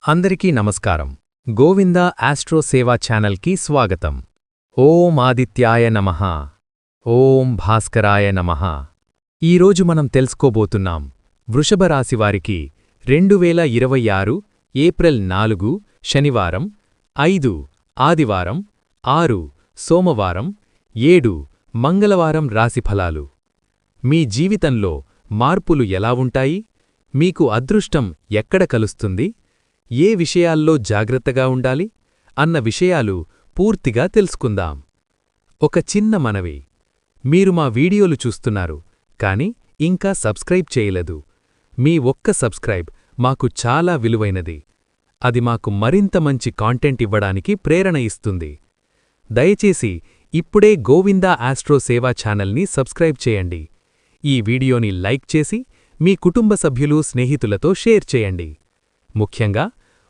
అందరికీ నమస్కారం. గోవింద ఆస్ట్రో సేవా ఛానల్కి స్వాగతం. ఓం ఆదిత్యాయ నమః. ఓం భాస్కరాయ నమః. ఈరోజు మనం తెలుసుకోబోతున్నాం వృషభ రాశివారికి 2026 ఏప్రిల్ 4 శనివారం, 5 ఆదివారం, 6 సోమవారం, 7 మంగళవారం రాశిఫలాలు. మీ జీవితంలో మార్పులు ఎలా ఉంటాయి? మీకు అదృష్టం ఎక్కడ కలుస్తుంది? ఏ విషయాల్లో జాగ్రత్తగా ఉండాలి అన్న విషయాలు పూర్తిగా తెలుసుకుందాం. ఒక చిన్న మనవి. మీరు మా వీడియోలు చూస్తున్నారు కానీ ఇంకా సబ్స్క్రైబ్ చేయలేదు. మీ ఒక్క సబ్స్క్రైబ్ మాకు చాలా విలువైనది. అది మాకు మరింత మంచి కాంటెంట్ ఇవ్వడానికి ప్రేరణ ఇస్తుంది. దయచేసి ఇప్పుడే గోవిందా ఆస్ట్రో సేవా ఛానల్ని సబ్స్క్రైబ్ చేయండి. ఈ వీడియోని లైక్ చేసి మీ కుటుంబ సభ్యులు స్నేహితులతో షేర్ చేయండి. ముఖ్యంగా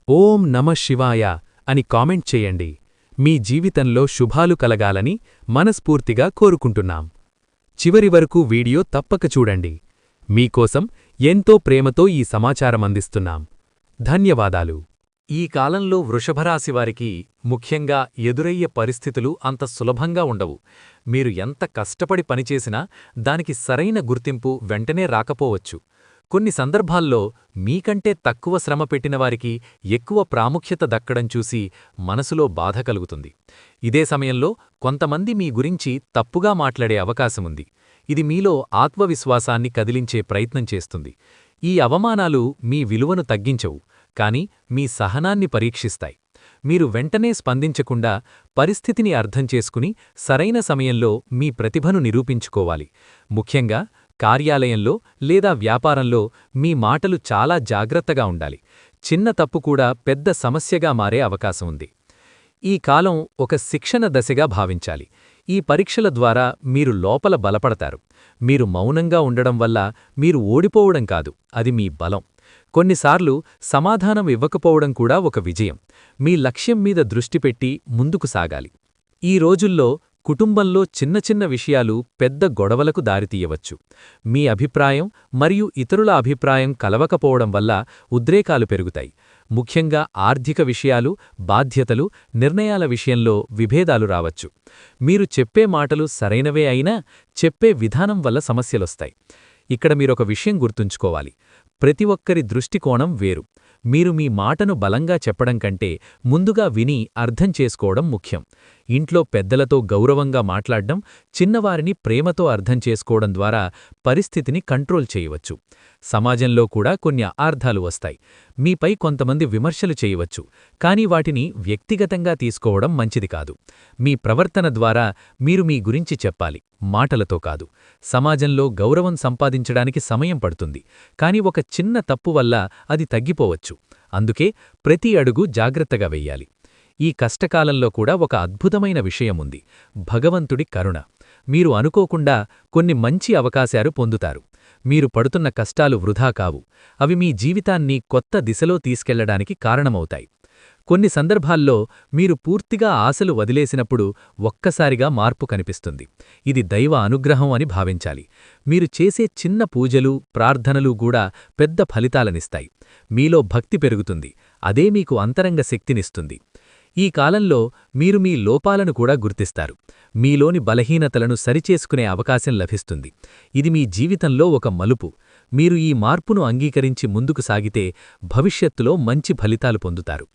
ఓం నమః శివాయ అని కామెంట్ చేయండి. మీ జీవితంలో శుభాలు కలగాలని మనస్ఫూర్తిగా కోరుకుంటున్నాం. చివరి వరకు వీడియో తప్పక చూడండి. మీకోసం ఎంతో ప్రేమతో ఈ సమాచారం అందిస్తున్నాం. ధన్యవాదాలు. ఈ కాలంలో వృషభరాశివారికి ముఖ్యంగా ఎదురయ్యే పరిస్థితులు అంత సులభంగా ఉండవు. మీరు ఎంత కష్టపడి పనిచేసినా దానికి సరైన గుర్తింపు వెంటనే రాకపోవచ్చు. కొన్ని సందర్భాల్లో మీకంటే తక్కువ శ్రమ పెట్టినవారికి ఎక్కువ ప్రాముఖ్యత దక్కడం చూసి మనసులో బాధ కలుగుతుంది. ఇదే సమయంలో కొంతమంది మీ గురించి తప్పుగా మాట్లాడే అవకాశముంది. ఇది మీలో ఆత్మవిశ్వాసాన్ని కదిలించే ప్రయత్నం చేస్తుంది. ఈ అవమానాలు మీ విలువను తగ్గించవు, కాని మీ సహనాన్ని పరీక్షిస్తాయి. మీరు వెంటనే స్పందించకుండా పరిస్థితిని అర్థం చేసుకుని సరైన సమయంలో మీ ప్రతిభను నిరూపించుకోవాలి. ముఖ్యంగా కార్యాలయంలో లేదా వ్యాపారంలో మీ మాటలు చాలా జాగ్రత్తగా ఉండాలి. చిన్న తప్పు కూడా పెద్ద సమస్యగా మారే అవకాశం ఉంది. ఈ కాలం ఒక శిక్షణ దశగా భావించాలి. ఈ పరీక్షల ద్వారా మీరు లోపల బలపడతారు. మీరు మౌనంగా ఉండడం వల్ల మీరు ఓడిపోవడం కాదు, అది మీ బలం. కొన్నిసార్లు సమాధానం ఇవ్వకపోవడం కూడా ఒక విజయం. మీ లక్ష్యం మీద దృష్టి పెట్టి ముందుకు సాగాలి. ఈ రోజుల్లో కుటుంబంలో చిన్న చిన్న విషయాలు పెద్ద గొడవలకు దారితీయవచ్చు. మీ అభిప్రాయం మరియు ఇతరుల అభిప్రాయం కలవకపోవడం వల్ల ఉద్రేకాలు పెరుగుతాయి. ముఖ్యంగా ఆర్థిక విషయాలు, బాధ్యతలు, నిర్ణయాల విషయంలో విభేదాలు రావచ్చు. మీరు చెప్పే మాటలు సరైనవే అయినా చెప్పే విధానం వల్ల సమస్యలొస్తాయి. ఇక్కడ మీరొక విషయం గుర్తుంచుకోవాలి. ప్రతి ఒక్కరి దృష్టికోణం వేరు. మీరు మీ మాటను బలంగా చెప్పడం కంటే ముందుగా విని అర్థం చేసుకోవడం ముఖ్యం. ఇంట్లో పెద్దలతో గౌరవంగా మాట్లాడ్డం, చిన్నవారిని ప్రేమతో అర్థం చేసుకోవడం ద్వారా పరిస్థితిని కంట్రోల్ చేయవచ్చు. సమాజంలో కూడా కొన్ని అపార్థాలు వస్తాయి. మీపై కొంతమంది విమర్శలు చేయవచ్చు, కానీ వాటిని వ్యక్తిగతంగా తీసుకోవడం మంచిది కాదు. మీ ప్రవర్తన ద్వారా మీరు మీ గురించి చెప్పాలి, మాటలతో కాదు. సమాజంలో గౌరవం సంపాదించడానికి సమయం పడుతుంది, కానీ ఒక చిన్న తప్పు వల్ల అది తగ్గిపోవచ్చు. అందుకే ప్రతి అడుగు జాగ్రత్తగా వెయ్యాలి. ఈ కష్టకాలంలో కూడా ఒక అద్భుతమైన విషయముంది: భగవంతుడి కరుణ. మీరు అనుకోకుండా కొన్ని మంచి అవకాశాలు పొందుతారు. మీరు పడుతున్న కష్టాలు వృధా కావు. అవి మీ జీవితాన్ని కొత్త దిశలో తీసుకెళ్లడానికి కారణమవుతాయి. కొన్ని సందర్భాల్లో మీరు పూర్తిగా ఆశలు వదిలేసినప్పుడు ఒక్కసారిగా మార్పు కనిపిస్తుంది. ఇది దైవ అనుగ్రహం అని భావించాలి. మీరు చేసే చిన్న పూజలు, ప్రార్థనలు కూడా పెద్ద ఫలితాలనిస్తాయి. మీలో భక్తి పెరుగుతుంది. అదే మీకు అంతరంగ శక్తినిస్తుంది. ఈ కాలంలో మీరు మీ లోపాలను కూడా గుర్తిస్తారు. మీలోని బలహీనతలను సరిచేసుకునే అవకాశం లభిస్తుంది. ఇది మీ జీవితంలో ఒక మలుపు. మీరు ఈ మార్పును అంగీకరించి ముందుకు సాగితే భవిష్యత్తులో మంచి ఫలితాలు పొందుతారు.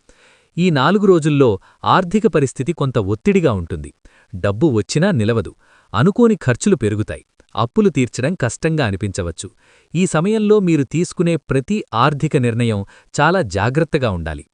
ఈ 4 రోజుల్లో ఆర్థిక పరిస్థితి కొంత ఒత్తిడిగా ఉంటుంది. డబ్బు వచ్చినా నిలవదు. అనుకోని ఖర్చులు పెరుగుతాయి. అప్పులు తీర్చడం కష్టంగా అనిపించవచ్చు. ఈ సమయంలో మీరు తీసుకునే ప్రతి ఆర్థిక నిర్ణయం చాలా జాగ్రత్తగా ఉండాలి.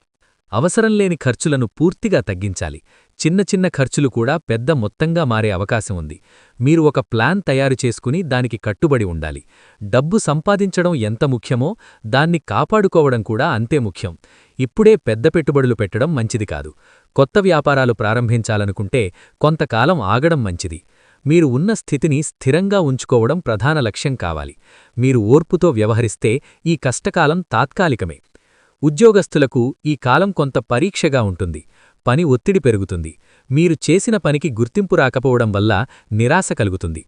అవసరంలేని ఖర్చులను పూర్తిగా తగ్గించాలి. చిన్న చిన్న ఖర్చులు కూడా పెద్ద మొత్తంగా మారే అవకాశం ఉంది. మీరు ఒక ప్లాన్ తయారు చేసుకుని దానికి కట్టుబడి ఉండాలి. డబ్బు సంపాదించడం ఎంత ముఖ్యమో దాన్ని కాపాడుకోవడం కూడా అంతే ముఖ్యం. ఇప్పుడే పెద్ద పెట్టుబడులు పెట్టడం మంచిది కాదు. కొత్త వ్యాపారాలు ప్రారంభించాలనుకుంటే కొంతకాలం ఆగడం మంచిది. మీరు ఉన్న స్థితిని స్థిరంగా ఉంచుకోవడం ప్రధాన లక్ష్యం కావాలి. మీరు ఓర్పుతో వ్యవహరిస్తే ఈ కష్టకాలం తాత్కాలికమే. ఉద్యోగస్తులకు ఈ కాలం కొంత పరీక్షగా ఉంటుంది. పని ఒత్తిడి పెరుగుతుంది. మీరు చేసిన పనికి గుర్తింపు రాకపోవడం వల్ల నిరాశ కలుగుతుంది.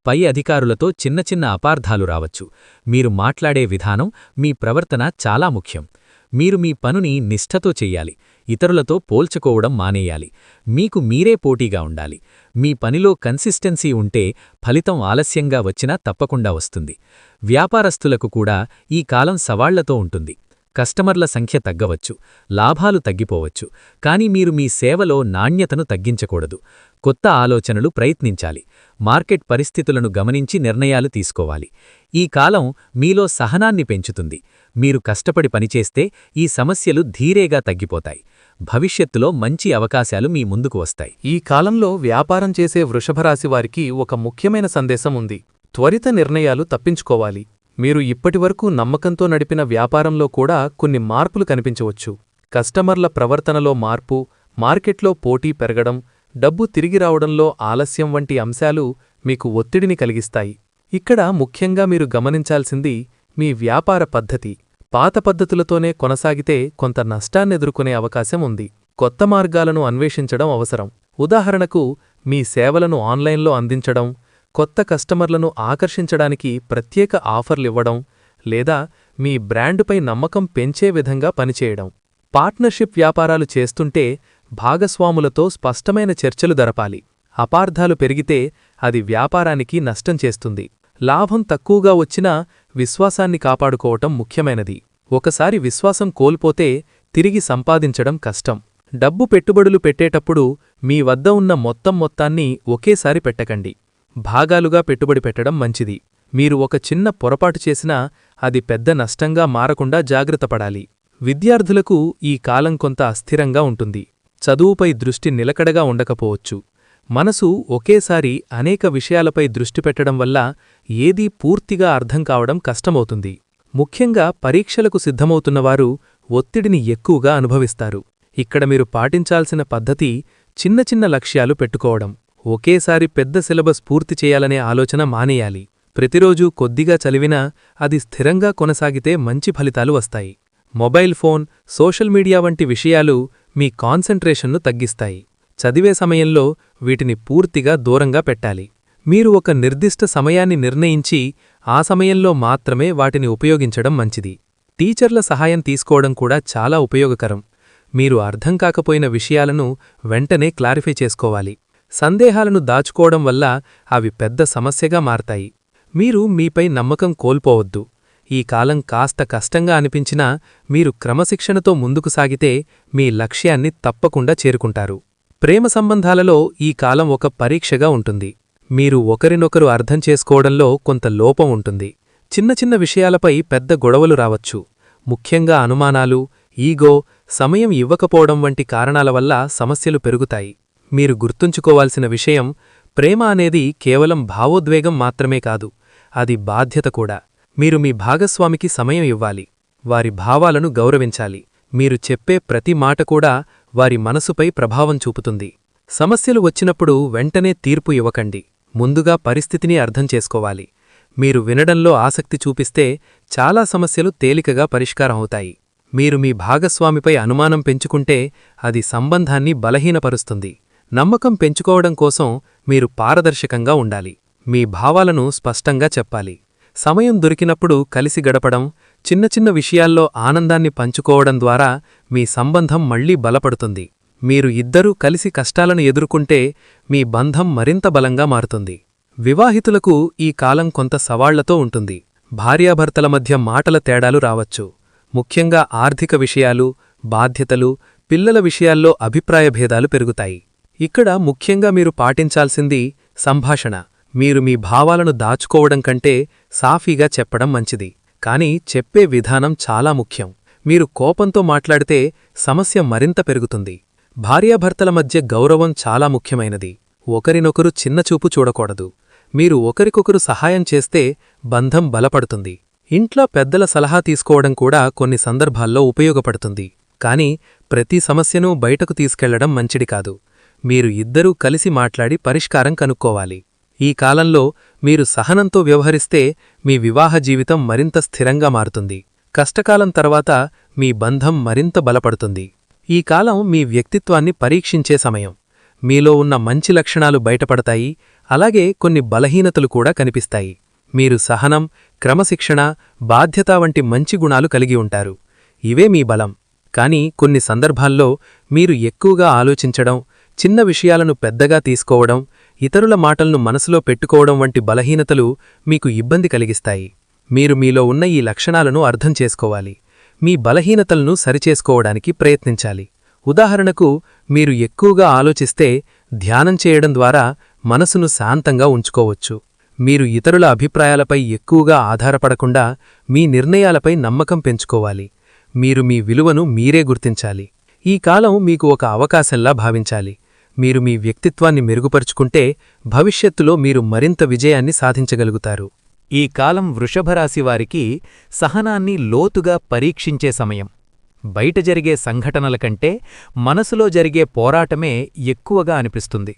పై అధికారులతో చిన్న చిన్న అపార్థాలు రావచ్చు. మీరు మాట్లాడే విధానం, మీ ప్రవర్తన చాలా ముఖ్యం. మీరు మీ పనుని నిష్ఠతో చెయ్యాలి, ఇతరులతో పోల్చుకోవడం మానేయాలి, మీకు మీరే పోటీగా ఉండాలి. మీ పనిలో కన్సిస్టెన్సీ ఉంటే ఫలితం ఆలస్యంగా వచ్చినా తప్పకుండా వస్తుంది. వ్యాపారస్తులకు కూడా ఈ కాలం సవాళ్లతో ఉంటుంది. కస్టమర్ల సంఖ్య తగ్గవచ్చు, లాభాలు తగ్గిపోవచ్చు, కానీ మీరు మీ సేవలో నాణ్యతను తగ్గించకూడదు. కొత్త ఆలోచనలు ప్రయత్నించాలి. మార్కెట్ పరిస్థితులను గమనించి నిర్ణయాలు తీసుకోవాలి. ఈ కాలం మీలో సహనాన్ని పెంచుతుంది. మీరు కష్టపడి పనిచేస్తే ఈ సమస్యలు ధీరేగా తగ్గిపోతాయి. భవిష్యత్తులో మంచి అవకాశాలు మీ ముందుకు వస్తాయి. ఈ కాలంలో వ్యాపారం చేసే వృషభరాశి వారికి ఒక ముఖ్యమైన సందేశం ఉంది. త్వరిత నిర్ణయాలు తప్పించుకోవాలి. మీరు ఇప్పటివరకు నమ్మకంతో నడిపిన వ్యాపారంలో కూడా కొన్ని మార్పులు కనిపించవచ్చు. కస్టమర్ల ప్రవర్తనలో మార్పు, మార్కెట్లో పోటీ పెరగడం, డబ్బు తిరిగి రావడంలో ఆలస్యం వంటి అంశాలు మీకు ఒత్తిడిని కలిగిస్తాయి. ఇక్కడ ముఖ్యంగా మీరు గమనించాల్సింది మీ వ్యాపార పద్ధతి. పాత పద్ధతులతోనే కొనసాగితే కొంత నష్టాన్నెదుర్కొనే అవకాశం ఉంది. కొత్త మార్గాలను అన్వేషించడం అవసరం. ఉదాహరణకు, మీ సేవలను ఆన్లైన్లో అందించడం, కొత్త కస్టమర్లను ఆకర్షించడానికి ప్రత్యేక ఆఫర్లివ్వడం, లేదా మీ బ్రాండుపై నమ్మకం పెంచే విధంగా పనిచేయడం. పార్ట్నర్షిప్ వ్యాపారాలు చేస్తుంటే భాగస్వాములతో స్పష్టమైన చర్చలు జరపాలి. అపార్థాలు పెరిగితే అది వ్యాపారానికి నష్టం చేస్తుంది. లాభం తక్కువగా వచ్చినా విశ్వాసాన్ని కాపాడుకోవటం ముఖ్యమైనది. ఒకసారి విశ్వాసం కోల్పోతే తిరిగి సంపాదించడం కష్టం. డబ్బు పెట్టుబడులు పెట్టేటప్పుడు మీ వద్ద ఉన్న మొత్తాన్ని ఒకేసారి పెట్టకండి. భాగాలుగా పెట్టుబడి పెట్టడం మంచిది. మీరు ఒక చిన్న పొరపాటు చేసినా అది పెద్ద నష్టంగా మారకుండా జాగ్రత్తపడాలి. విద్యార్థులకు ఈ కాలం కొంత అస్థిరంగా ఉంటుంది. చదువుపై దృష్టి నిలకడగా ఉండకపోవచ్చు. మనసు ఒకేసారి అనేక విషయాలపై దృష్టి పెట్టడం వల్ల ఏదీ పూర్తిగా అర్థం కావడం కష్టమవుతుంది. ముఖ్యంగా పరీక్షలకు సిద్ధమవుతున్నవారు ఒత్తిడిని ఎక్కువగా అనుభవిస్తారు. ఇక్కడ మీరు పాటించాల్సిన పద్ధతి చిన్న చిన్న లక్ష్యాలు పెట్టుకోవడం. ఒకేసారి పెద్ద సిలబస్ పూర్తి చేయాలనే ఆలోచన మానేయాలి. ప్రతిరోజూ కొద్దిగా చదివినా అది స్థిరంగా కొనసాగితే మంచి ఫలితాలు వస్తాయి. మొబైల్ ఫోన్, సోషల్ మీడియా వంటి విషయాలు మీ కాన్సంట్రేషన్ను తగ్గిస్తాయి. చదివే సమయంలో వీటిని పూర్తిగా దూరంగా పెట్టాలి. మీరు ఒక నిర్దిష్ట సమయాన్ని నిర్ణయించి ఆ సమయంలో మాత్రమే వాటిని ఉపయోగించడం మంచిది. టీచర్ల సహాయం తీసుకోవడం కూడా చాలా ఉపయోగకరం. మీరు అర్థం కాకపోయిన విషయాలను వెంటనే క్లారిఫై చేసుకోవాలి. సందేహాలను దాచుకోవడం వల్ల అవి పెద్ద సమస్యగా మారతాయి. మీరు మీపై నమ్మకం కోల్పోవద్దు. ఈ కాలం కాస్త కష్టంగా అనిపించినా మీరు క్రమశిక్షణతో ముందుకు సాగితే మీ లక్ష్యాన్ని తప్పకుండా చేరుకుంటారు. ప్రేమ సంబంధాలలో ఈ కాలం ఒక పరీక్షగా ఉంటుంది. మీరు ఒకరినొకరు అర్థం చేసుకోవడంలో కొంత లోపం ఉంటుంది. చిన్న చిన్న విషయాలపై పెద్ద గొడవలు రావచ్చు. ముఖ్యంగా అనుమానాలు, ఈగో, సమయం ఇవ్వకపోవడం వంటి కారణాల వల్ల సమస్యలు పెరుగుతాయి. మీరు గుర్తుంచుకోవాల్సిన విషయం, ప్రేమ అనేది కేవలం భావోద్వేగం మాత్రమే కాదు, అది బాధ్యత కూడా. మీరు మీ భాగస్వామికి సమయం ఇవ్వాలి, వారి భావాలను గౌరవించాలి. మీరు చెప్పే ప్రతి మాట కూడా వారి మనసుపై ప్రభావం చూపుతుంది. సమస్యలు వచ్చినప్పుడు వెంటనే తీర్పు ఇవ్వకండి. ముందుగా పరిస్థితిని అర్థం చేసుకోవాలి. మీరు వినడంలో ఆసక్తి చూపిస్తే చాలా సమస్యలు తేలికగా పరిష్కారం అవుతాయి. మీరు మీ భాగస్వామిపై అనుమానం పెంచుకుంటే అది సంబంధాన్ని బలహీనపరుస్తుంది. నమ్మకం పెంచుకోవడం కోసం మీరు పారదర్శకంగా ఉండాలి. మీ భావాలను స్పష్టంగా చెప్పాలి. సమయం దొరికినప్పుడు కలిసి గడపడం, చిన్న చిన్న విషయాల్లో ఆనందాన్ని పంచుకోవడం ద్వారా మీ సంబంధం మళ్లీ బలపడుతుంది. మీరు ఇద్దరూ కలిసి కష్టాలను ఎదుర్కొంటే మీ బంధం మరింత బలంగా మారుతుంది. వివాహితులకు ఈ కాలం కొంత సవాళ్లతో ఉంటుంది. భార్యాభర్తల మధ్య మాటల తేడాలు రావచ్చు. ముఖ్యంగా ఆర్థిక విషయాలు, బాధ్యతలు, పిల్లల విషయాల్లో అభిప్రాయభేదాలు పెరుగుతాయి. ఇక్కడ ముఖ్యంగా మీరు పాటించాల్సింది సంభాషణ. మీరు మీ భావాలను దాచుకోవడం కంటే సాఫీగా చెప్పడం మంచిది. కానీ చెప్పే విధానం చాలా ముఖ్యం. మీరు కోపంతో మాట్లాడితే సమస్య మరింత పెరుగుతుంది. భార్యాభర్తల మధ్య గౌరవం చాలా ముఖ్యమైనది. ఒకరినొకరు చిన్నచూపు చూడకూడదు. మీరు ఒకరికొకరు సహాయం చేస్తే బంధం బలపడుతుంది. ఇంట్లో పెద్దల సలహా తీసుకోవడం కూడా కొన్ని సందర్భాల్లో ఉపయోగపడుతుంది. కానీ ప్రతి సమస్యనూ బయటకు తీసుకెళ్లడం మంచిది కాదు. మీరు ఇద్దరూ కలిసి మాట్లాడి పరిష్కారం కనుక్కోవాలి. ఈ కాలంలో మీరు సహనంతో వ్యవహరిస్తే మీ వివాహ జీవితం మరింత స్థిరంగా మారుతుంది. కష్టకాలం తర్వాత మీ బంధం మరింత బలపడుతుంది. ఈ కాలం మీ వ్యక్తిత్వాన్ని పరీక్షించే సమయం. మీలో ఉన్న మంచి లక్షణాలు బయటపడతాయి, అలాగే కొన్ని బలహీనతలు కూడా కనిపిస్తాయి. మీరు సహనం, క్రమశిక్షణ, బాధ్యత వంటి మంచి గుణాలు కలిగి ఉంటారు. ఇవే మీ బలం. కానీ కొన్ని సందర్భాల్లో మీరు ఎక్కువగా ఆలోచించడం, చిన్న విషయాలను పెద్దగా తీసుకోవడం, ఇతరుల మాటలను మనసులో పెట్టుకోవడం వంటి బలహీనతలు మీకు ఇబ్బంది కలిగిస్తాయి. మీరు మీలో ఉన్న ఈ లక్షణాలను అర్థం చేసుకోవాలి. మీ బలహీనతలను సరిచేసుకోవడానికి ప్రయత్నించాలి. ఉదాహరణకు, మీరు ఎక్కువగా ఆలోచిస్తే ధ్యానం చేయడం ద్వారా మనసును శాంతంగా ఉంచుకోవచ్చు. మీరు ఇతరుల అభిప్రాయాలపై ఎక్కువగా ఆధారపడకుండా మీ నిర్ణయాలపై నమ్మకం పెంచుకోవాలి. మీరు మీ విలువను మీరే గుర్తించాలి. ఈ కాలం మీకు ఒక అవకాశంలా భావించాలి. మీరు మీ వ్యక్తిత్వాన్ని మెరుగుపరుచుకుంటే భవిష్యత్తులో మీరు మరింత విజయాన్ని సాధించగలుగుతారు. ఈ కాలం వృషభరాశివారికి సహనాన్ని లోతుగా పరీక్షించే సమయం. బయట జరిగే సంఘటనల కంటే మనసులో జరిగే పోరాటమే ఎక్కువగా అనిపిస్తుంది.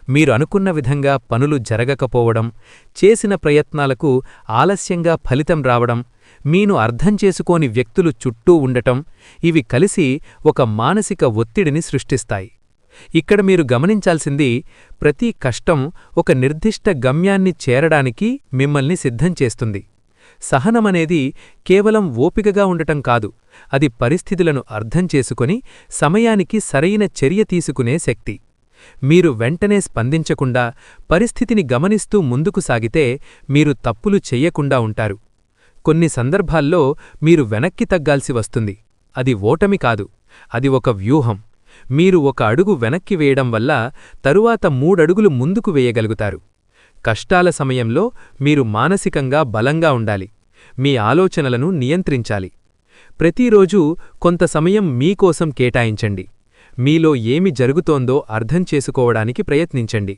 మీరు అనుకున్న విధంగా పనులు జరగకపోవడం, చేసిన ప్రయత్నాలకు ఆలస్యంగా ఫలితం రావడం, మీను అర్థం చేసుకోని వ్యక్తులు చుట్టూ ఉండటం, ఇవి కలిసి ఒక మానసిక ఒత్తిడిని సృష్టిస్తాయి. ఇక్కడ మీరు గమనించాల్సింది, ప్రతి కష్టం ఒక నిర్దిష్ట గమ్యాన్ని చేరడానికి మిమ్మల్ని సిద్ధం చేస్తుంది. సహనమనేది కేవలం ఓపికగా ఉండటం కాదు, అది పరిస్థితులను అర్థం చేసుకొని సమయానికి సరైన చర్య తీసుకునే శక్తి. మీరు వెంటనే స్పందించకుండా పరిస్థితిని గమనిస్తూ ముందుకు సాగితే మీరు తప్పులు చెయ్యకుండా ఉంటారు. కొన్ని సందర్భాల్లో మీరు వెనక్కి తగ్గాల్సి వస్తుంది. అది ఓటమి కాదు, అది ఒక వ్యూహం. మీరు ఒక అడుగు వెనక్కి వేయడం వల్ల తరువాత 3 అడుగులు ముందుకు వేయగలుగుతారు. కష్టాల సమయంలో మీరు మానసికంగా బలంగా ఉండాలి. మీ ఆలోచనలను నియంత్రించాలి. ప్రతిరోజూ కొంత సమయం మీకోసం కేటాయించండి. మీలో ఏమి జరుగుతోందో అర్థం చేసుకోవడానికి ప్రయత్నించండి.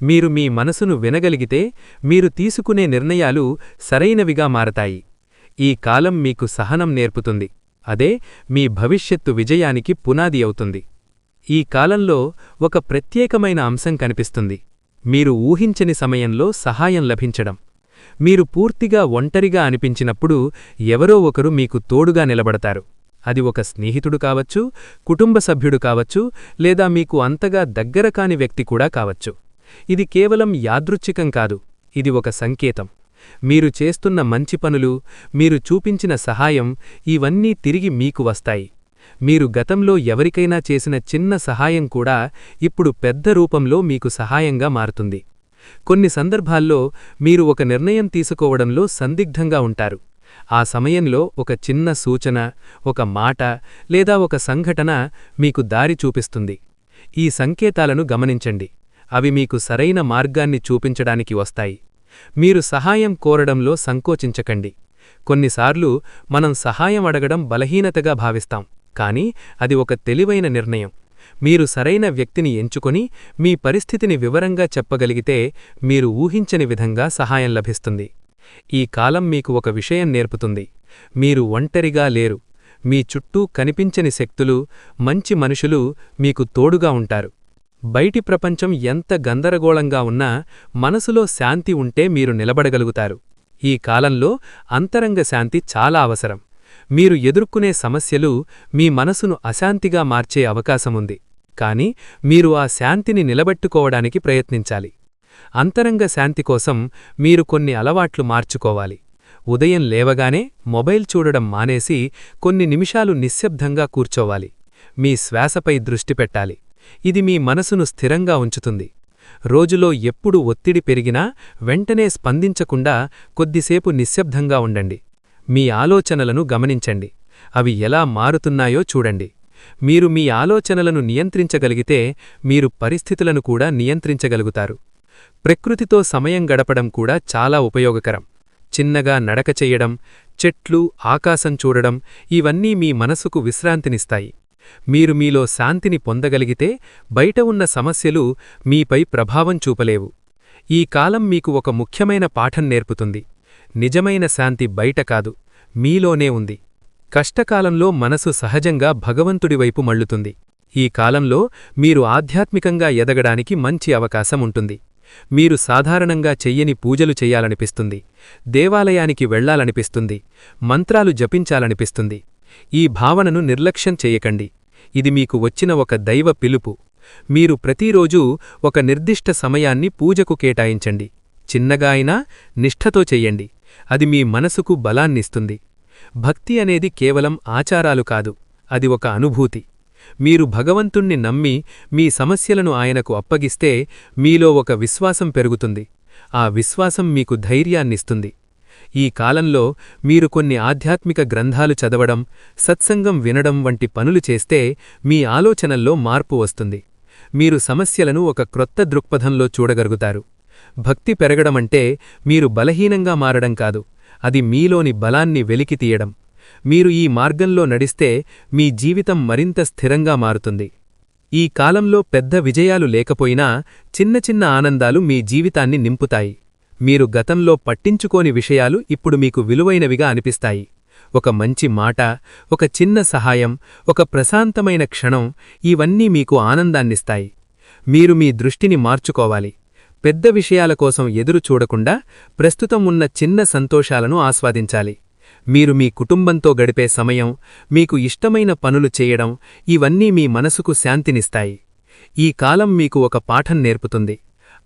మీరు మీ మనసును వినగలిగితే మీరు తీసుకునే నిర్ణయాలు సరైనవిగా మారతాయి. ఈ కాలం మీకు సహనం నేర్పుతుంది. అదే మీ భవిష్యత్తు విజయానికి పునాది అవుతుంది. ఈ కాలంలో ఒక ప్రత్యేకమైన అంశం కనిపిస్తుంది. మీరు ఊహించని సమయంలో సహాయం లభించడం. మీరు పూర్తిగా ఒంటరిగా అనిపించినప్పుడు ఎవరో ఒకరు మీకు తోడుగా నిలబడతారు. అది ఒక స్నేహితుడు కావచ్చు, కుటుంబ సభ్యుడు కావచ్చు, లేదా మీకు అంతగా దగ్గర కాని వ్యక్తి కూడా కావచ్చు. ఇది కేవలం యాదృచ్ఛికం కాదు, ఇది ఒక సంకేతం. మీరు చేస్తున్న మంచి పనులు, మీరు చూపించిన సహాయం, ఇవన్నీ తిరిగి మీకు వస్తాయి. మీరు గతంలో ఎవరికైనా చేసిన చిన్న సహాయం కూడా ఇప్పుడు పెద్ద రూపంలో మీకు సహాయంగా మారుతుంది. కొన్ని సందర్భాల్లో మీరు ఒక నిర్ణయం తీసుకోవడంలో సందిగ్ధంగా ఉంటారు. ఆ సమయంలో ఒక చిన్న సూచన, ఒక మాట లేదా ఒక సంఘటన మీకు దారి చూపిస్తుంది. ఈ సంకేతాలను గమనించండి. అవి మీకు సరైన మార్గాన్ని చూపించడానికి వస్తాయి. మీరు సహాయం కోరడంలో సంకోచించకండి. కొన్నిసార్లు మనం సహాయం అడగడం బలహీనతగా భావిస్తాం, కానీ అది ఒక తెలివైన నిర్ణయం. మీరు సరైన వ్యక్తిని ఎంచుకొని మీ పరిస్థితిని వివరంగా చెప్పగలిగితే మీరు ఊహించని విధంగా సహాయం లభిస్తుంది. ఈ కాలం మీకు ఒక విషయం నేర్పుతుంది. మీరు ఒంటరిగా లేరు. మీ చుట్టూ కనిపించని శక్తులు, మంచి మనుషులు మీకు తోడుగా ఉంటారు. బయటి ప్రపంచం ఎంత గందరగోళంగా ఉన్నా మనసులో శాంతి ఉంటే మీరు నిలబడగలుగుతారు. ఈ కాలంలో అంతరంగ శాంతి చాలా అవసరం. మీరు ఎదుర్కొనే సమస్యలు మీ మనసును అశాంతిగా మార్చే అవకాశముంది. కాని మీరు ఆ శాంతిని నిలబెట్టుకోవడానికి ప్రయత్నించాలి. అంతరంగ శాంతి కోసం మీరు కొన్ని అలవాట్లు మార్చుకోవాలి. ఉదయం లేవగానే మొబైల్ చూడడం మానేసి కొన్ని నిమిషాలు నిశ్శబ్దంగా కూర్చోవాలి. మీ శ్వాసపై దృష్టి పెట్టాలి. ఇది మీ మనసును స్థిరంగా ఉంచుతుంది. రోజులో ఎప్పుడు ఒత్తిడి పెరిగినా వెంటనే స్పందించకుండా కొద్దిసేపు నిశ్శబ్దంగా ఉండండి. మీ ఆలోచనలను గమనించండి. అవి ఎలా మారుతున్నాయో చూడండి. మీరు మీ ఆలోచనలను నియంత్రించగలిగితే మీరు పరిస్థితులను కూడా నియంత్రించగలుగుతారు. ప్రకృతితో సమయం గడపడం కూడా చాలా ఉపయోగకరం. చిన్నగా నడక చెయ్యడం, చెట్లు, ఆకాశం చూడడం, ఇవన్నీ మీ మనసుకు విశ్రాంతినిస్తాయి. మీరు మీలో శాంతిని పొందగలిగితే బయట ఉన్న సమస్యలు మీపై ప్రభావం చూపలేవు. ఈ కాలం మీకు ఒక ముఖ్యమైన పాఠం నేర్పుతుంది. నిజమైన శాంతి బయట కాదు, మీలోనే ఉంది. కష్టకాలంలో మనసు సహజంగా భగవంతుడివైపు మళ్ళుతుంది. ఈ కాలంలో మీరు ఆధ్యాత్మికంగా ఎదగడానికి మంచి అవకాశం ఉంటుంది. మీరు సాధారణంగా చెయ్యని పూజలు చెయ్యాలనిపిస్తుంది. దేవాలయానికి వెళ్లాలనిపిస్తుంది. మంత్రాలు జపించాలనిపిస్తుంది. ఈ భావనను నిర్లక్ష్యం చెయ్యకండి. ఇది మీకు వచ్చిన ఒక దైవ పిలుపు. మీరు ప్రతిరోజూ ఒక నిర్దిష్ట సమయాన్ని పూజకు కేటాయించండి. చిన్నగా అయినా నిష్ఠతో చెయ్యండి. అది మీ మనసుకు బలాన్నిస్తుంది. భక్తి అనేది కేవలం ఆచారాలు కాదు, అది ఒక అనుభూతి. మీరు భగవంతుణ్ణి నమ్మి మీ సమస్యలను ఆయనకు అప్పగిస్తే మీలో ఒక విశ్వాసం పెరుగుతుంది. ఆ విశ్వాసం మీకు ధైర్యాన్నిస్తుంది. ఈ కాలంలో మీరు కొన్ని ఆధ్యాత్మిక గ్రంథాలు చదవడం, సత్సంగం వినడం వంటి పనులు చేస్తే మీ ఆలోచనల్లో మార్పు వస్తుంది. మీరు సమస్యలను ఒక క్రొత్త దృక్పథంలో చూడగలుగుతారు. భక్తి పెరగడమంటే మీరు బలహీనంగా మారడం కాదు, అది మీలోని బలాన్ని వెలికితీయడం. మీరు ఈ మార్గంలో నడిస్తే మీ జీవితం మరింత స్థిరంగా మారుతుంది. ఈ కాలంలో పెద్ద విజయాలు లేకపోయినా చిన్న చిన్న ఆనందాలు మీ జీవితాన్ని నింపుతాయి. మీరు గతంలో పట్టించుకోని విషయాలు ఇప్పుడు మీకు విలువైనవిగా అనిపిస్తాయి. ఒక మంచి మాట, ఒక చిన్న సహాయం, ఒక ప్రశాంతమైన క్షణం, ఇవన్నీ మీకు ఆనందాన్నిస్తాయి. మీరు మీ దృష్టిని మార్చుకోవాలి. పెద్ద విషయాల కోసం ఎదురు చూడకుండా ప్రస్తుతం ఉన్న చిన్న సంతోషాలను ఆస్వాదించాలి. మీరు మీ కుటుంబంతో గడిపే సమయం, మీకు ఇష్టమైన పనులు చేయడం, ఇవన్నీ మీ మనసుకు శాంతినిస్తాయి. ఈ కాలం మీకు ఒక పాఠం నేర్పుతుంది.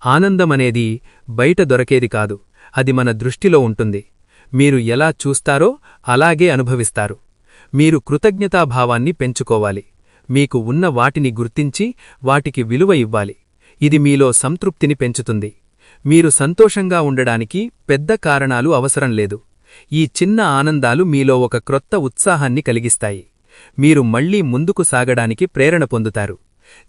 ఆనందమనేది బయట దొరకేది కాదు, అది మన దృష్టిలో ఉంటుంది. మీరు ఎలా చూస్తారో అలాగే అనుభవిస్తారు. మీరు కృతజ్ఞతాభావాన్ని పెంచుకోవాలి. మీకు ఉన్న వాటిని గుర్తించి వాటికి విలువ ఇవ్వాలి. ఇది మీలో సంతృప్తిని పెంచుతుంది. మీరు సంతోషంగా ఉండడానికి పెద్ద కారణాలు అవసరం లేదు. ఈ చిన్న ఆనందాలు మీలో ఒక క్రొత్త ఉత్సాహాన్ని కలిగిస్తాయి. మీరు మళ్లీ ముందుకు సాగడానికి ప్రేరణ పొందుతారు.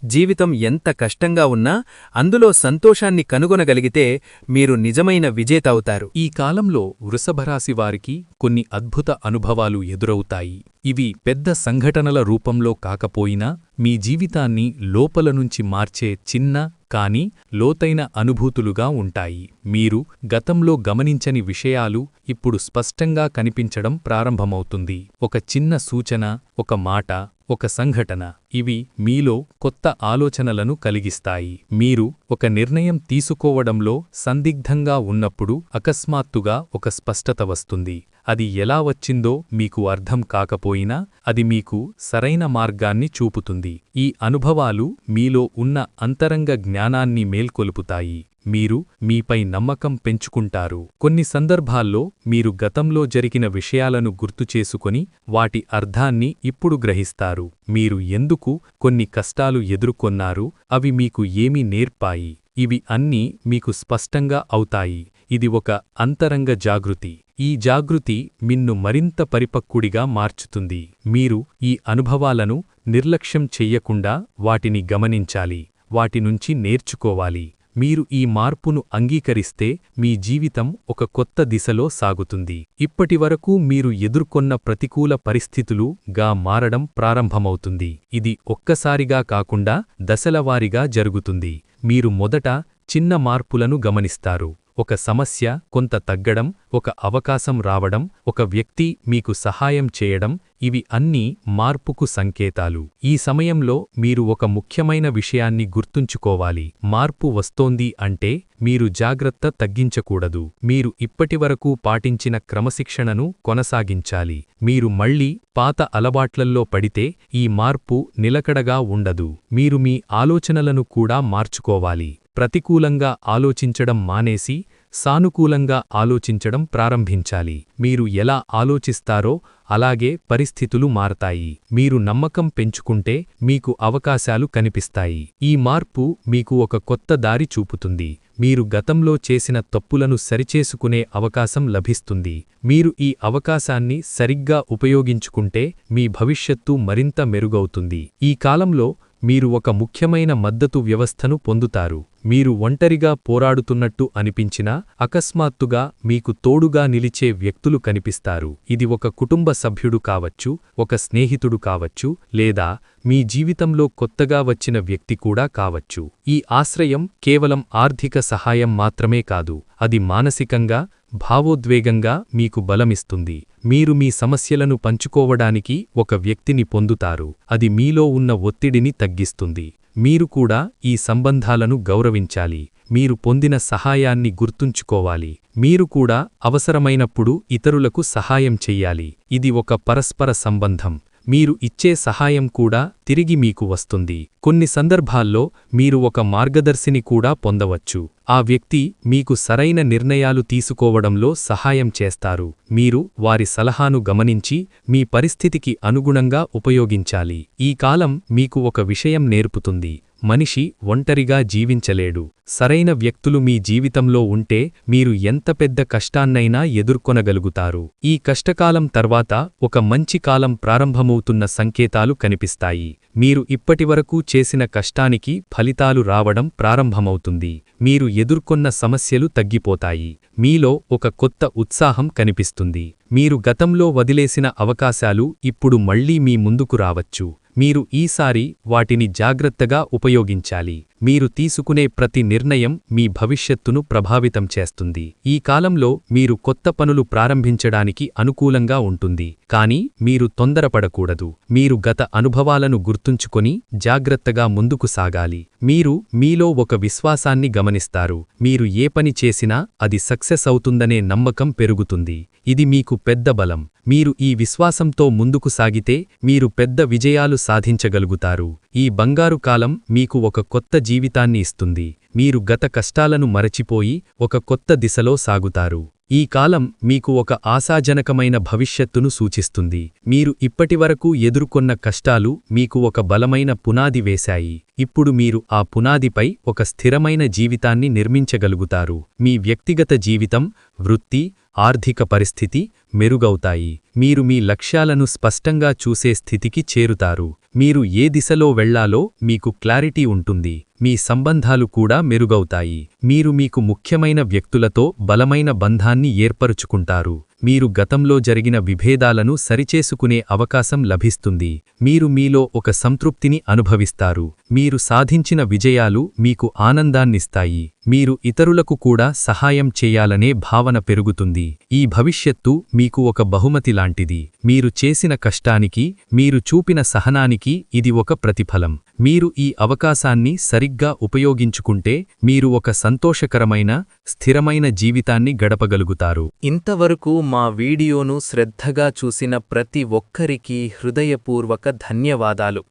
జీవితం ఎంత కష్టంగా ఉన్నా అందులో సంతోషాన్ని కనుగొనగలిగితే మీరు నిజమైన విజేత అవుతారు. ఈ కాలంలో వృషభరాశి వారికి కొన్ని అద్భుత అనుభవాలు ఎదురవుతాయి. ఇవి పెద్ద సంఘటనల రూపంలో కాకపోయినా మీ జీవితాన్ని లోపలనుంచి మార్చే చిన్న కాని లోతైన అనుభూతులుగా ఉంటాయి. మీరు గతంలో గమనించని విషయాలు ఇప్పుడు స్పష్టంగా కనిపించడం ప్రారంభమవుతుంది. ఒక చిన్న సూచన, ఒక మాట, ఒక సంఘటన, ఇవి మీలో కొత్త ఆలోచనలను కలిగిస్తాయి. మీరు ఒక నిర్ణయం తీసుకోవడంలో సందిగ్ధంగా ఉన్నప్పుడు అకస్మాత్తుగా ఒక స్పష్టత వస్తుంది. అది ఎలా వచ్చిందో మీకు అర్థం కాకపోయినా అది మీకు సరైన మార్గాన్ని చూపుతుంది. ఈ అనుభవాలు మీలో ఉన్న అంతరంగ జ్ఞానాన్ని మేల్కొలుపుతాయి. మీరు మీపై నమ్మకం పెంచుకుంటారు. కొన్ని సందర్భాల్లో మీరు గతంలో జరిగిన విషయాలను గుర్తుచేసుకొని వాటి అర్థాన్ని ఇప్పుడు గ్రహిస్తారు. మీరు ఎందుకు కొన్ని కష్టాలు ఎదుర్కొన్నారు, అవి మీకు ఏమి నేర్పాయి, ఇవి అన్నీ మీకు స్పష్టంగా అవుతాయి. ఇది ఒక అంతరంగ జాగృతి. ఈ జాగృతి మిన్ను మరింత పరిపక్వుడిగా మార్చుతుంది. మీరు ఈ అనుభవాలను నిర్లక్ష్యం చెయ్యకుండా వాటిని గమనించాలి, వాటినుంచి నేర్చుకోవాలి. మీరు ఈ మార్పును అంగీకరిస్తే మీ జీవితం ఒక కొత్త దిశలో సాగుతుంది. ఇప్పటివరకు మీరు ఎదుర్కొన్న ప్రతికూల పరిస్థితులు గా మారడం ప్రారంభమవుతుంది. ఇది ఒక్కసారిగా కాకుండా దశలవారీగా జరుగుతుంది. మీరు మొదట చిన్న మార్పులను గమనిస్తారు. ఒక సమస్య కొంత తగ్గడం, ఒక అవకాశం రావడం, ఒక వ్యక్తి మీకు సహాయం చేయడం, ఇవి అన్నీ మార్పుకు సంకేతాలు. ఈ సమయంలో మీరు ఒక ముఖ్యమైన విషయాన్ని గుర్తుంచుకోవాలి. మార్పు వస్తోంది అంటే మీరు జాగ్రత్త తగ్గించకూడదు. మీరు ఇప్పటివరకు పాటించిన క్రమశిక్షణను కొనసాగించాలి. మీరు మళ్లీ పాత అలవాట్లల్లో పడితే ఈ మార్పు నిలకడగా ఉండదు. మీరు మీ ఆలోచనలను కూడా మార్చుకోవాలి. ప్రతికూలంగా ఆలోచించడం మానేసి సానుకూలంగా ఆలోచించడం ప్రారంభించాలి. మీరు ఎలా ఆలోచిస్తారో అలాగే పరిస్థితులు మారతాయి. మీరు నమ్మకం పెంచుకుంటే మీకు అవకాశాలు కనిపిస్తాయి. ఈ మార్పు మీకు ఒక కొత్త దారి చూపుతుంది. మీరు గతంలో చేసిన తప్పులను సరిచేసుకునే అవకాశం లభిస్తుంది. మీరు ఈ అవకాశాన్ని సరిగ్గా ఉపయోగించుకుంటే మీ భవిష్యత్తు మరింత మెరుగవుతుంది. ఈ కాలంలో మీరు ఒక ముఖ్యమైన మద్దతు వ్యవస్థను పొందుతారు. మీరు ఒంటరిగా పోరాడుతున్నట్టు అనిపించినా అకస్మాత్తుగా మీకు తోడుగా నిలిచే వ్యక్తులు కనిపిస్తారు. ఇది ఒక కుటుంబ సభ్యుడు కావచ్చు, ఒక స్నేహితుడు కావచ్చు, లేదా మీ జీవితంలో కొత్తగా వచ్చిన వ్యక్తి కూడా కావచ్చు. ఈ ఆశ్రయం కేవలం ఆర్థిక సహాయం మాత్రమే కాదు, అది మానసికంగా, భావోద్వేగంగా మీకు బలమిస్తుంది. మీరు మీ సమస్యలను పంచుకోవడానికి ఒక వ్యక్తిని పొందుతారు. అది మీలో ఉన్న ఒత్తిడిని తగ్గిస్తుంది. మీరు కూడా ఈ సంబంధాలను గౌరవించాలి. మీరు పొందిన సహాయాన్ని గుర్తుంచుకోవాలి. మీరు కూడా అవసరమైనప్పుడు ఇతరులకు సహాయం చెయ్యాలి. ఇది ఒక పరస్పర సంబంధం. మీరు ఇచ్చే సహాయం కూడా తిరిగి మీకు వస్తుంది. కొన్ని సందర్భాల్లో మీరు ఒక మార్గదర్శిని కూడా పొందవచ్చు. ఆ వ్యక్తి మీకు సరైన నిర్ణయాలు తీసుకోవడంలో సహాయం చేస్తారు. మీరు వారి సలహాను గమనించి మీ పరిస్థితికి అనుగుణంగా ఉపయోగించాలి. ఈ కాలం మీకు ఒక విషయం నేర్పుతుంది. మనిషి ఒంటరిగా జీవించలేడు. సరైన వ్యక్తులు మీ జీవితంలో ఉంటే మీరు ఎంత పెద్ద కష్టాన్నైనా ఎదుర్కొనగలుగుతారు. ఈ కష్టకాలం తర్వాత ఒక మంచి కాలం ప్రారంభమవుతున్న సంకేతాలు కనిపిస్తాయి. మీరు ఇప్పటివరకు చేసిన కష్టానికి ఫలితాలు రావడం ప్రారంభమవుతుంది. మీరు ఎదుర్కొన్న సమస్యలు తగ్గిపోతాయి. మీలో ఒక కొత్త ఉత్సాహం కనిపిస్తుంది. మీరు గతంలో వదిలేసిన అవకాశాలు ఇప్పుడు మళ్లీ మీ ముందుకు రావచ్చు. మీరు ఈసారి వాటిని జాగ్రత్తగా ఉపయోగించాలి. మీరు తీసుకునే ప్రతి నిర్ణయం మీ భవిష్యత్తును ప్రభావితం చేస్తుంది. ఈ కాలంలో మీరు కొత్త పనులు ప్రారంభించడానికి అనుకూలంగా ఉంటుంది. కానీ మీరు తొందరపడకూడదు. మీరు గత అనుభవాలను గుర్తుంచుకొని జాగ్రత్తగా ముందుకు సాగాలి. మీరు మీలో ఒక విశ్వాసాన్ని గమనిస్తారు. మీరు ఏ పని చేసినా అది సక్సెస్ అవుతుందనే నమ్మకం పెరుగుతుంది. ఇది మీకు పెద్ద బలం. మీరు ఈ విశ్వాసంతో ముందుకు సాగితే మీరు పెద్ద విజయాలు సాధించగలుగుతారు. ఈ బంగారు కాలం మీకు ఒక కొత్త జీవితాన్ని ఇస్తుంది. మీరు గత కష్టాలను మరచిపోయి ఒక కొత్త దిశలో సాగుతారు. ఈ కాలం మీకు ఒక ఆశాజనకమైన భవిష్యత్తును సూచిస్తుంది. మీరు ఇప్పటివరకు ఎదుర్కొన్న కష్టాలు మీకు ఒక బలమైన పునాది వేశాయి. ఇప్పుడు మీరు ఆ పునాదిపై ఒక స్థిరమైన జీవితాన్ని నిర్మించగలుగుతారు. మీ వ్యక్తిగత జీవితం, వృత్తి, ఆర్థిక పరిస్థితి మెరుగవుతాయి. మీరు మీ లక్ష్యాలను స్పష్టంగా చూసే స్థితికి చేరుతారు. మీరు ఏ దిశలో వెళ్లాలో మీకు క్లారిటీ ఉంటుంది. మీ సంబంధాలు కూడా మెరుగవుతాయి. మీరు మీకు ముఖ్యమైన వ్యక్తులతో బలమైన బంధాన్ని ఏర్పరుచుకుంటారు. మీరు గతంలో జరిగిన విభేదాలను సరిచేసుకునే అవకాశం లభిస్తుంది. మీరు మీలో ఒక సంతృప్తిని అనుభవిస్తారు. మీరు సాధించిన విజయాలు మీకు ఆనందాన్నిస్తాయి. మీరు ఇతరులకు కూడా సహాయం చేయాలనే భావన పెరుగుతుంది. ఈ భవిష్యత్తు మీకు ఒక బహుమతి లాంటిది. మీరు చేసిన కష్టానికి, మీరు చూపిన సహనానికి ఇది ఒక ప్రతిఫలం. మీరు ఈ అవకాశాన్ని సరిగ్గా ఉపయోగించుకుంటే మీరు ఒక సంతోషకరమైన, స్థిరమైన జీవితాన్ని గడపగలుగుతారు. ఇంతవరకు మా వీడియోను శ్రద్ధగా చూసిన ప్రతి ఒక్కరికీ హృదయపూర్వక ధన్యవాదాలు.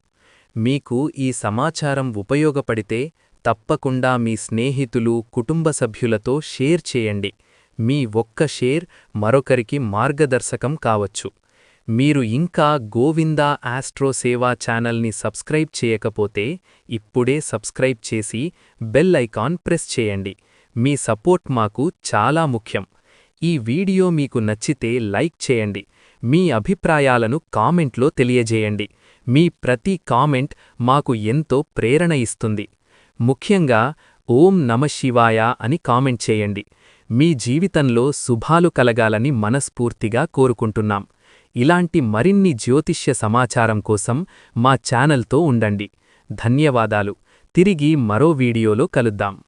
మీకు ఈ సమాచారం ఉపయోగపడితే తప్పకుండా మీ స్నేహితులు, కుటుంబ సభ్యులతో షేర్ చేయండి. మీ ఒక్క షేర్ మరొకరికి మార్గదర్శకం కావచ్చు. మీరు ఇంకా గోవిందా ఆస్ట్రో సేవా ఛానల్ని సబ్స్క్రైబ్ చేయకపోతే ఇప్పుడే సబ్స్క్రైబ్ చేసి బెల్ ఐకాన్ ప్రెస్ చేయండి. మీ సపోర్ట్ మాకు చాలా ముఖ్యం. ఈ వీడియో మీకు నచ్చితే లైక్ చేయండి. మీ అభిప్రాయాలను కామెంట్లో తెలియజేయండి. మీ ప్రతి కామెంట్ మాకు ఎంతో ప్రేరణ ఇస్తుంది. ముఖ్యంగా ఓం నమఃశివాయ అని కామెంట్ చేయండి. మీ జీవితంలో శుభాలు కలగాలని మనస్ఫూర్తిగా కోరుకుంటున్నాం. ఇలాంటి మరిన్ని జ్యోతిష్య సమాచారం కోసం మా ఛానల్తో ఉండండి. ధన్యవాదాలు. తిరిగి మరో వీడియోలో కలుద్దాం.